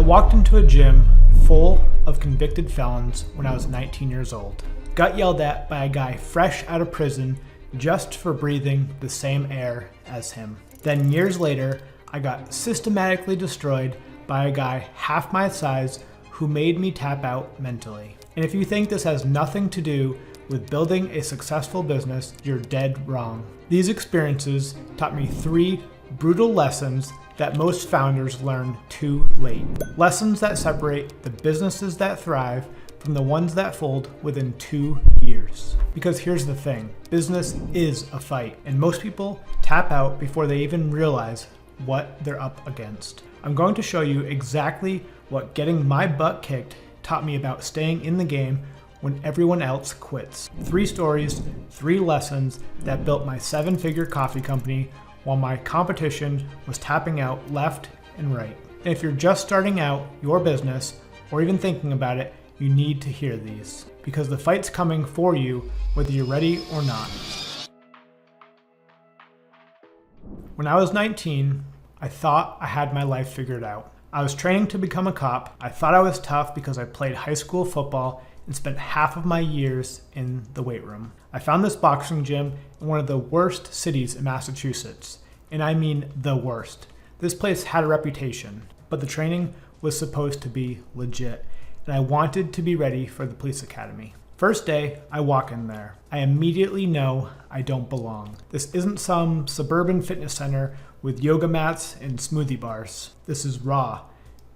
walked into a gym full of convicted felons when I was 19 years old. Got yelled at by a guy fresh out of prison just for breathing the same air as him. Then years later, I got systematically destroyed by a guy half my size who made me tap out mentally. And if you think this has nothing to do with building a successful business, you're dead wrong. These experiences taught me 3 brutal lessons that most founders learn too late. Lessons that separate the businesses that thrive from the ones that fold within 2 years. Because here's the thing, business is a fight, and most people tap out before they even realize what they're up against. I'm going to show you exactly what getting my butt kicked taught me about staying in the game when everyone else quits. 3 stories, 3 lessons that built my 7-figure coffee company while my competition was tapping out left and right. And if you're just starting out your business or even thinking about it, you need to hear these because the fight's coming for you whether you're ready or not. When I was 19, I thought I had my life figured out. I was training to become a cop. I thought I was tough because I played high school football and spent half of my years in the weight room. I found this boxing gym in one of the worst cities in Massachusetts, and I mean the worst. This place had a reputation, but the training was supposed to be legit, and I wanted to be ready for the police academy. First day, I walk in there. I immediately know I don't belong. This isn't some suburban fitness center with yoga mats and smoothie bars. This is raw,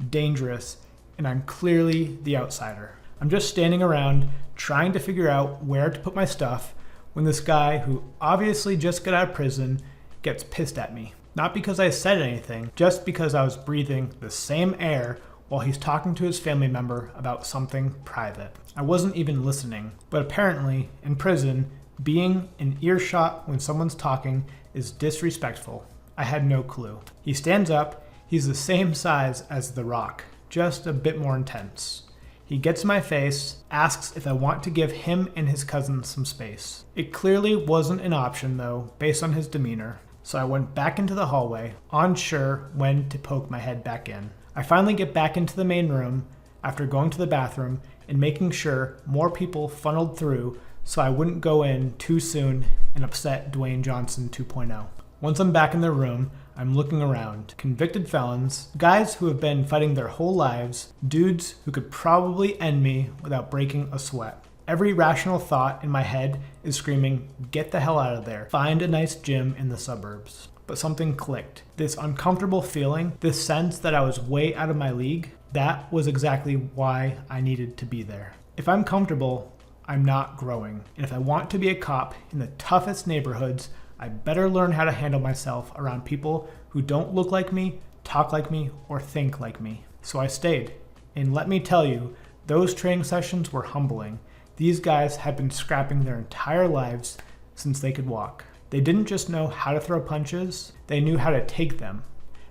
dangerous, and I'm clearly the outsider. I'm just standing around trying to figure out where to put my stuff when this guy who obviously just got out of prison gets pissed at me. Not because I said anything, just because I was breathing the same air while he's talking to his family member about something private. I wasn't even listening, but apparently in prison, being in earshot when someone's talking is disrespectful. I had no clue. He stands up, he's the same size as The Rock, just a bit more intense. He gets in my face, asks if I want to give him and his cousin some space. It clearly wasn't an option though, based on his demeanor, so I went back into the hallway, unsure when to poke my head back in. I finally get back into the main room after going to the bathroom and making sure more people funneled through so I wouldn't go in too soon and upset Dwayne Johnson 2.0. Once I'm back in the room, I'm looking around. Convicted felons, guys who have been fighting their whole lives, dudes who could probably end me without breaking a sweat. Every rational thought in my head is screaming, get the hell out of there. Find a nice gym in the suburbs. But something clicked. This uncomfortable feeling, this sense that I was way out of my league, that was exactly why I needed to be there. If I'm comfortable, I'm not growing. And if I want to be a cop in the toughest neighborhoods, I better learn how to handle myself around people who don't look like me, talk like me, or think like me. So I stayed. And let me tell you, those training sessions were humbling. These guys had been scrapping their entire lives since they could walk. They didn't just know how to throw punches, they knew how to take them,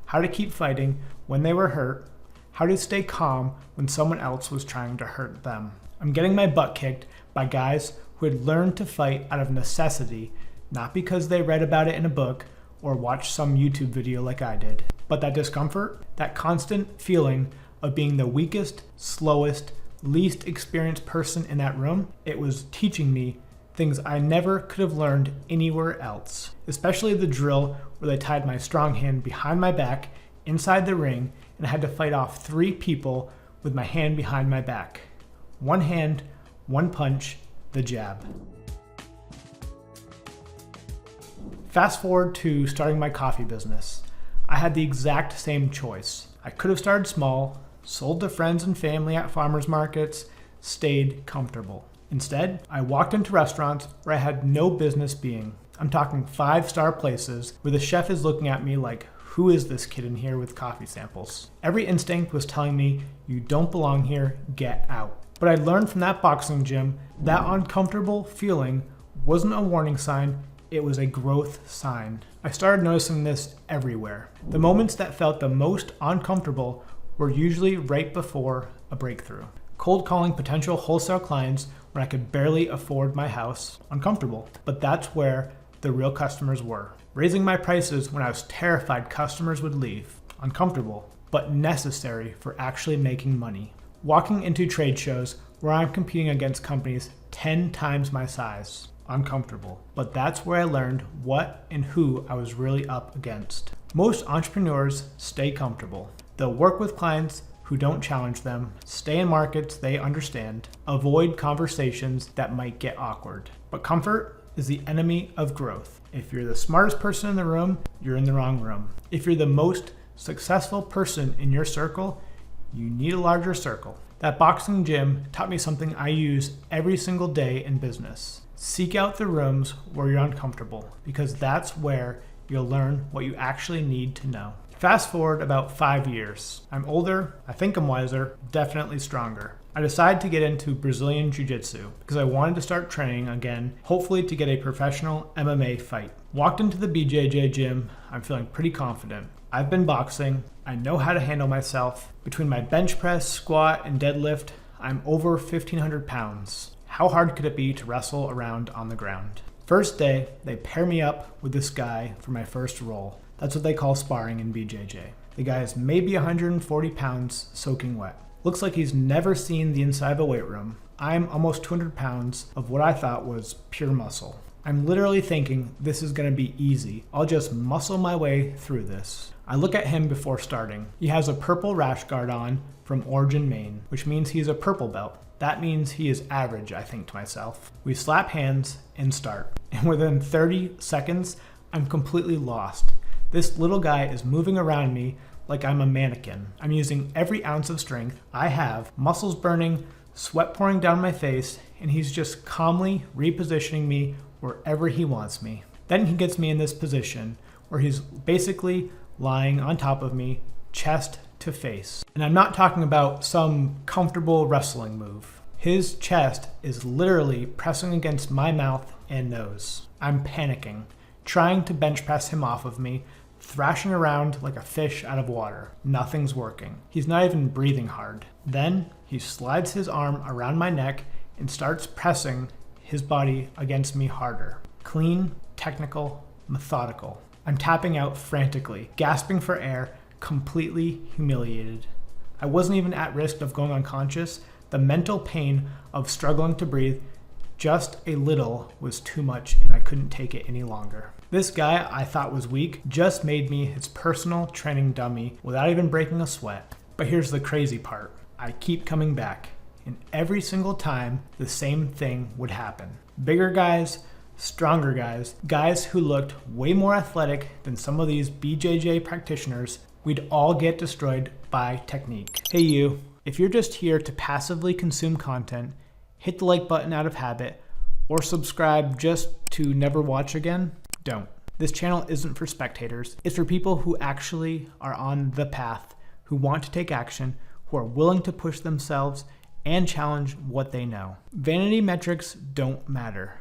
how to keep fighting when they were hurt, how to stay calm when someone else was trying to hurt them. I'm getting my butt kicked by guys who had learned to fight out of necessity, not because they read about it in a book or watched some YouTube video like I did. But that discomfort, that constant feeling of being the weakest, slowest, least experienced person in that room, it was teaching me things I never could have learned anywhere else. Especially the drill where they tied my strong hand behind my back inside the ring and I had to fight off 3 people with my hand behind my back. 1 hand, 1 punch, the jab. Fast forward to starting my coffee business. I had the exact same choice. I could have started small, sold to friends and family at farmers markets, stayed comfortable. Instead, I walked into restaurants where I had no business being. I'm talking 5-star places where the chef is looking at me like, who is this kid in here with coffee samples? Every instinct was telling me, you don't belong here, get out. But I learned from that boxing gym, that uncomfortable feeling wasn't a warning sign, it was a growth sign. I started noticing this everywhere. The moments that felt the most uncomfortable were usually right before a breakthrough. Cold calling potential wholesale clients when I could barely afford my house, uncomfortable. But that's where the real customers were. Raising my prices when I was terrified customers would leave, uncomfortable. but necessary for actually making money. Walking into trade shows where I'm competing against companies 10 times my size. Uncomfortable. But that's where I learned what and who I was really up against. Most entrepreneurs stay comfortable. They'll work with clients who don't challenge them, stay in markets they understand, avoid conversations that might get awkward. But comfort is the enemy of growth. If you're the smartest person in the room, you're in the wrong room. If you're the most successful person in your circle, you need a larger circle. That boxing gym taught me something I use every single day in business. Seek out the rooms where you're uncomfortable, because that's where you'll learn what you actually need to know. Fast forward about 5 years. I'm older, I think I'm wiser, definitely stronger. I decided to get into Brazilian Jiu-Jitsu because I wanted to start training again, hopefully to get a professional MMA fight. Walked into the BJJ gym, I'm feeling pretty confident. I've been boxing, I know how to handle myself. Between my bench press, squat, and deadlift, I'm over 1,500 pounds. How hard could it be to wrestle around on the ground? First day, they pair me up with this guy for my first roll. That's what they call sparring in BJJ. The guy is maybe 140 pounds, soaking wet. Looks like he's never seen the inside of a weight room. I'm almost 200 pounds of what I thought was pure muscle. I'm literally thinking this is gonna be easy. I'll just muscle my way through this. I look at him before starting. He has a purple rash guard on from Origin, Maine, which means he's a purple belt. That means he is average, I think to myself. We slap hands and start. And within 30 seconds, I'm completely lost. This little guy is moving around me like I'm a mannequin. I'm using every ounce of strength I have, muscles burning, sweat pouring down my face, and he's just calmly repositioning me wherever he wants me. Then he gets me in this position where he's basically lying on top of me, chest to face. And I'm not talking about some comfortable wrestling move. His chest is literally pressing against my mouth and nose. I'm panicking, trying to bench press him off of me, thrashing around like a fish out of water. Nothing's working. He's not even breathing hard. Then he slides his arm around my neck and starts pressing his body against me harder. Clean, technical, methodical. I'm tapping out frantically, gasping for air, completely humiliated. I wasn't even at risk of going unconscious. The mental pain of struggling to breathe just a little was too much, and I couldn't take it any longer. This guy I thought was weak just made me his personal training dummy without even breaking a sweat. But here's the crazy part. I keep coming back, and every single time the same thing would happen. Bigger guys, stronger guys, guys who looked way more athletic than some of these BJJ practitioners, we'd all get destroyed by technique. Hey you, if you're just here to passively consume content, hit the like button out of habit, or subscribe just to never watch again, don't. This channel isn't for spectators. It's for people who actually are on the path, who want to take action, who are willing to push themselves and challenge what they know. Vanity metrics don't matter.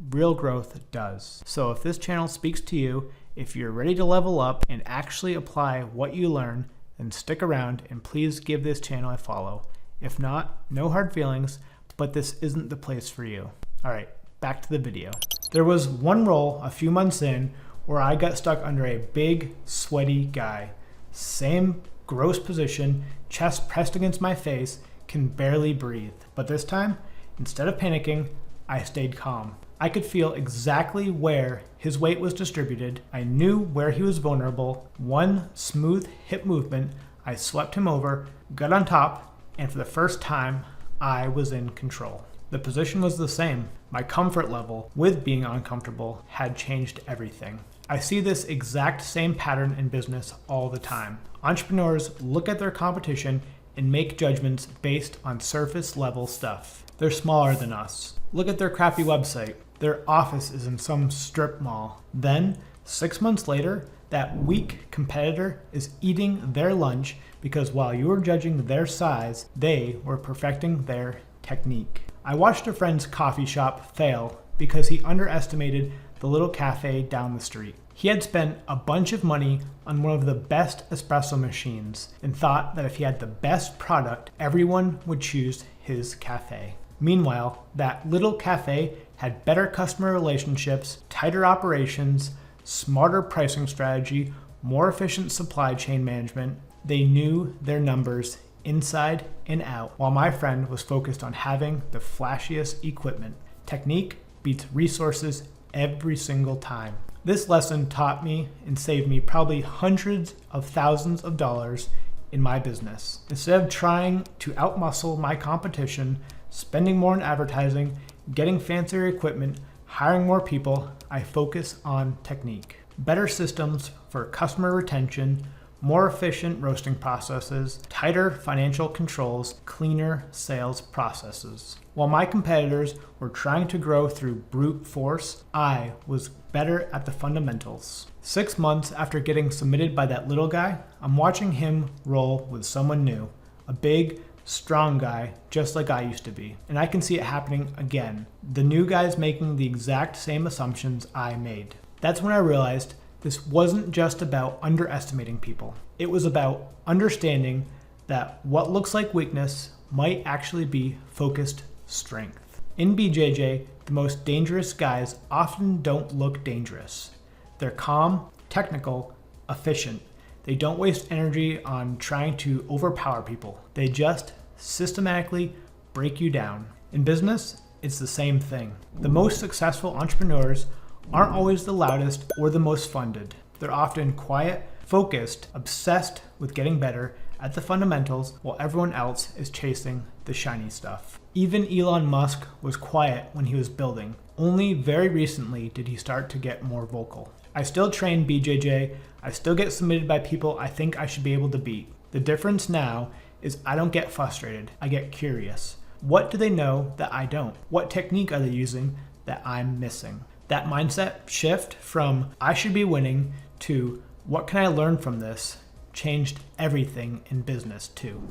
Real growth does. So if this channel speaks to you, if you're ready to level up and actually apply what you learn, then stick around and please give this channel a follow. If not, no hard feelings, but this isn't the place for you. All right, back to the video. There was one roll a few months in where I got stuck under a big, sweaty guy. Same gross position, chest pressed against my face, can barely breathe. But this time, instead of panicking, I stayed calm. I could feel exactly where his weight was distributed. I knew where he was vulnerable. One smooth hip movement, I swept him over, got on top, and for the first time, I was in control. The position was the same. My comfort level with being uncomfortable had changed everything. I see this exact same pattern in business all the time. Entrepreneurs look at their competition and make judgments based on surface level stuff. They're smaller than us. Look at their crappy website. Their office is in some strip mall. Then, 6 months later, that weak competitor is eating their lunch because while you were judging their size, they were perfecting their technique. I watched a friend's coffee shop fail because he underestimated the little cafe down the street. He had spent a bunch of money on one of the best espresso machines and thought that if he had the best product, everyone would choose his cafe. Meanwhile, that little cafe had better customer relationships, tighter operations, smarter pricing strategy, more efficient supply chain management, They knew their numbers inside and out, while my friend was focused on having the flashiest equipment. Technique beats resources every single time. This lesson taught me and saved me probably hundreds of thousands of dollars in my business. Instead of trying to outmuscle my competition, spending more on advertising, getting fancier equipment, hiring more people, I focus on technique. Better systems for customer retention, more efficient roasting processes, tighter financial controls, cleaner sales processes. While my competitors were trying to grow through brute force, I was better at the fundamentals. 6 months after getting submitted by that little guy, I'm watching him roll with someone new, a big, strong guy just like I used to be. And I can see it happening again. The new guy's making the exact same assumptions I made. That's when I realized this wasn't just about underestimating people. It was about understanding that what looks like weakness might actually be focused strength. In BJJ, the most dangerous guys often don't look dangerous. They're calm, technical, efficient. They don't waste energy on trying to overpower people. They just systematically break you down. In business, it's the same thing. The most successful entrepreneurs aren't always the loudest or the most funded. They're often quiet, focused, obsessed with getting better at the fundamentals while everyone else is chasing the shiny stuff. Even Elon Musk was quiet when he was building. Only very recently did he start to get more vocal. I still train BJJ. I still get submitted by people I think I should be able to beat. The difference now is I don't get frustrated. I get curious. What do they know that I don't? What technique are they using that I'm missing? That mindset shift from I should be winning to what can I learn from this changed everything in business too.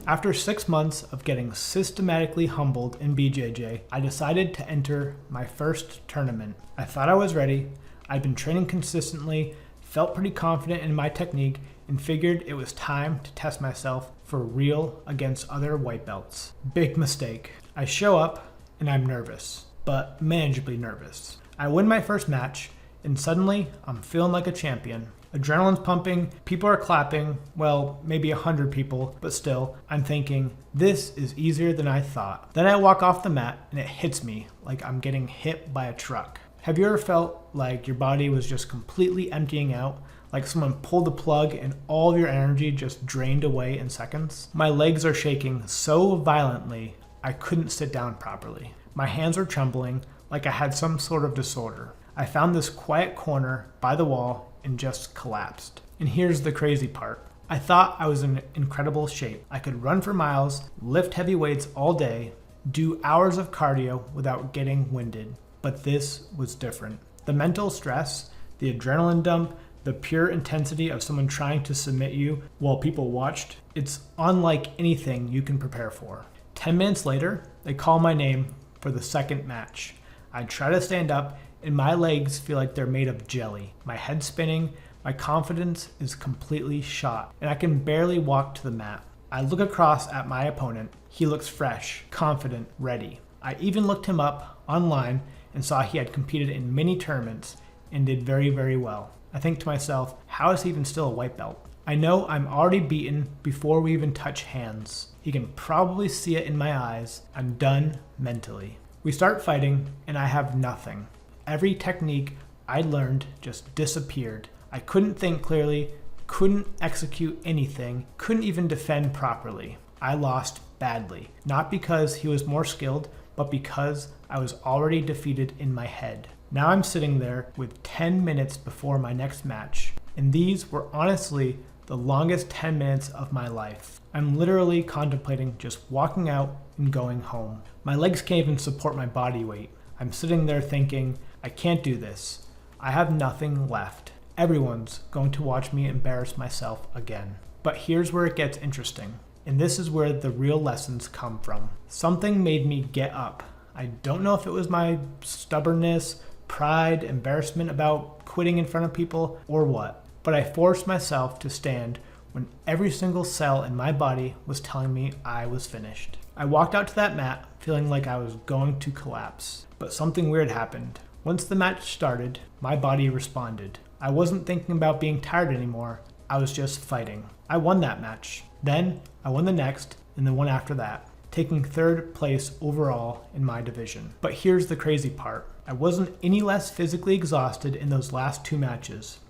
After 6 months of getting systematically humbled in BJJ, I decided to enter my first tournament. I thought I was ready. I'd been training consistently, felt pretty confident in my technique, and figured it was time to test myself for real against other white belts. Big mistake. I show up and I'm nervous, but manageably nervous. I win my first match, and suddenly I'm feeling like a champion. Adrenaline's pumping, people are clapping, well, maybe 100 people, but still, I'm thinking, this is easier than I thought. Then I walk off the mat and it hits me like I'm getting hit by a truck. Have you ever felt like your body was just completely emptying out? Like someone pulled the plug and all of your energy just drained away in seconds? My legs are shaking so violently, I couldn't sit down properly. My hands are trembling like I had some sort of disorder. I found this quiet corner by the wall and just collapsed. And here's the crazy part. I thought I was in incredible shape. I could run for miles, lift heavy weights all day, do hours of cardio without getting winded. But this was different. The mental stress, the adrenaline dump, the pure intensity of someone trying to submit you while people watched, it's unlike anything you can prepare for. 10 minutes later, they call my name for the second match. I try to stand up and my legs feel like they're made of jelly. My head's spinning, my confidence is completely shot, and I can barely walk to the mat. I look across at my opponent. He looks fresh, confident, ready. I even looked him up online and saw he had competed in many tournaments and did very, very well. I think to myself, how is he even still a white belt? I know I'm already beaten before we even touch hands. He can probably see it in my eyes. I'm done mentally. We start fighting and I have nothing. Every technique I learned just disappeared. I couldn't think clearly, couldn't execute anything, couldn't even defend properly. I lost badly, not because he was more skilled, but because I was already defeated in my head. Now I'm sitting there with 10 minutes before my next match, and these were honestly the longest 10 minutes of my life. I'm literally contemplating just walking out and going home. My legs can't even support my body weight. I'm sitting there thinking, I can't do this. I have nothing left. Everyone's going to watch me embarrass myself again. But here's where it gets interesting. And this is where the real lessons come from. Something made me get up. I don't know if it was my stubbornness, pride, embarrassment about quitting in front of people, or what. But I forced myself to stand when every single cell in my body was telling me I was finished. I walked out to that mat feeling like I was going to collapse. But something weird happened. Once the match started, my body responded. I wasn't thinking about being tired anymore. I was just fighting. I won that match. Then I won the next and the one after that, taking third place overall in my division. But here's the crazy part. I wasn't any less physically exhausted in those last 2 matches.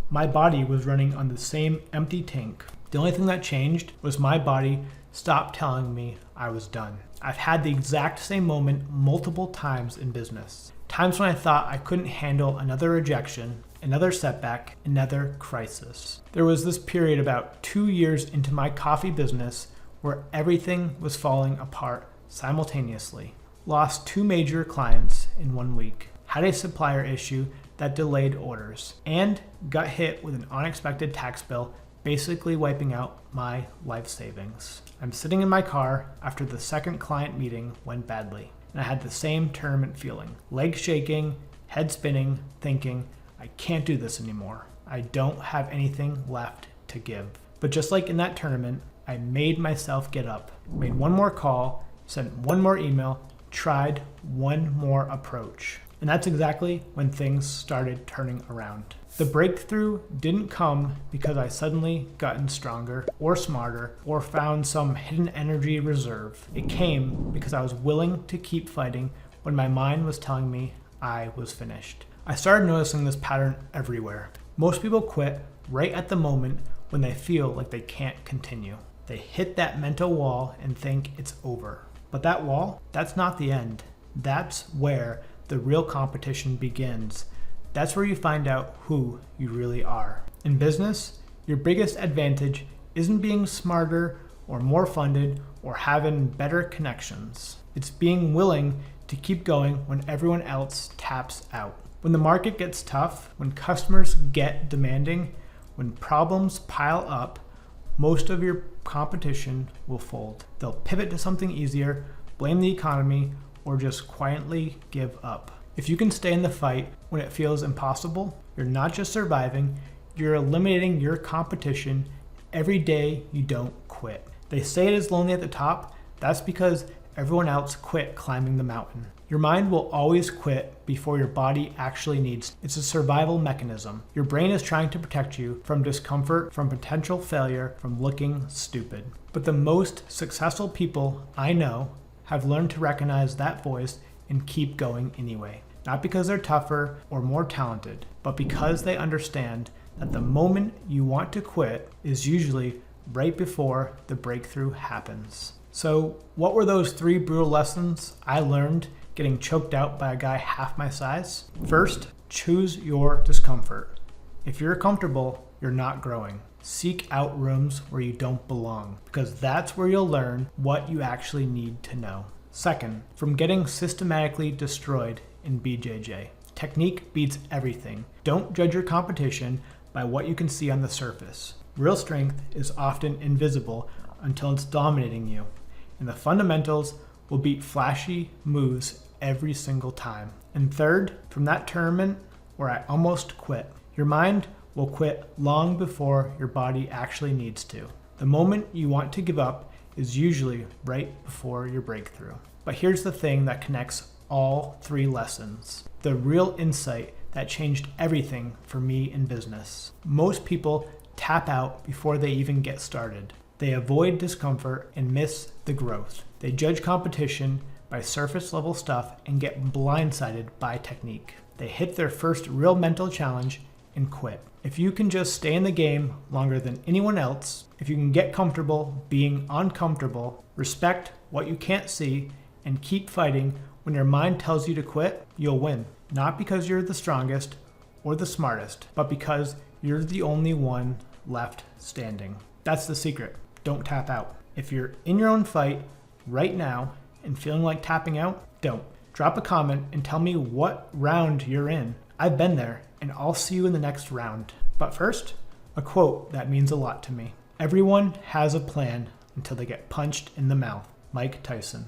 My body was running on the same empty tank. The only thing that changed was my body stopped telling me I was done. I've had the exact same moment multiple times in business. Times when I thought I couldn't handle another rejection, another setback, another crisis. There was this period about 2 years into my coffee business where everything was falling apart simultaneously. Lost 2 major clients in 1 week. Had a supplier issue that delayed orders. And got hit with an unexpected tax bill, basically wiping out my life savings. I'm sitting in my car after the second client meeting went badly. And I had the same tournament feeling. Legs shaking, head spinning, thinking, I can't do this anymore. I don't have anything left to give. But just like in that tournament, I made myself get up, made one more call, sent one more email, tried one more approach. And that's exactly when things started turning around. The breakthrough didn't come because I suddenly gotten stronger or smarter or found some hidden energy reserve. It came because I was willing to keep fighting when my mind was telling me I was finished. I started noticing this pattern everywhere. Most people quit right at the moment when they feel like they can't continue. They hit that mental wall and think it's over. But that wall, that's not the end. That's where the real competition begins. That's where you find out who you really are. In business, your biggest advantage isn't being smarter or more funded or having better connections. It's being willing to keep going when everyone else taps out. When the market gets tough, when customers get demanding, when problems pile up, most of your competition will fold. They'll pivot to something easier, blame the economy, or just quietly give up. If you can stay in the fight when it feels impossible, you're not just surviving, you're eliminating your competition every day you don't quit. They say it is lonely at the top. That's because everyone else quit climbing the mountain. Your mind will always quit before your body actually needs. It's a survival mechanism. Your brain is trying to protect you from discomfort, from potential failure, from looking stupid. But the most successful people I know have learned to recognize that voice and keep going anyway. Not because they're tougher or more talented, but because they understand that the moment you want to quit is usually right before the breakthrough happens. So what were those 3 brutal lessons I learned getting choked out by a guy half my size? First, choose your discomfort. If you're comfortable, you're not growing. Seek out rooms where you don't belong, because that's where you'll learn what you actually need to know. Second, from getting systematically destroyed in BJJ. Technique beats everything. Don't judge your competition by what you can see on the surface. Real strength is often invisible until it's dominating you, and the fundamentals will beat flashy moves every single time. And third, from that tournament where I almost quit, your mind will quit long before your body actually needs to. The moment you want to give up is usually right before your breakthrough. But here's the thing that connects all 3 lessons. The real insight that changed everything for me in business. Most people tap out before they even get started. They avoid discomfort and miss the growth. They judge competition by surface level stuff and get blindsided by technique. They hit their first real mental challenge and quit. If you can just stay in the game longer than anyone else, if you can get comfortable being uncomfortable, respect what you can't see, and keep fighting when your mind tells you to quit, you'll win. Not because you're the strongest or the smartest, but because you're the only one left standing. That's the secret. Don't tap out. If you're in your own fight right now and feeling like tapping out, don't. Drop a comment and tell me what round you're in. I've been there, and I'll see you in the next round. But first, a quote that means a lot to me. Everyone has a plan until they get punched in the mouth. Mike Tyson.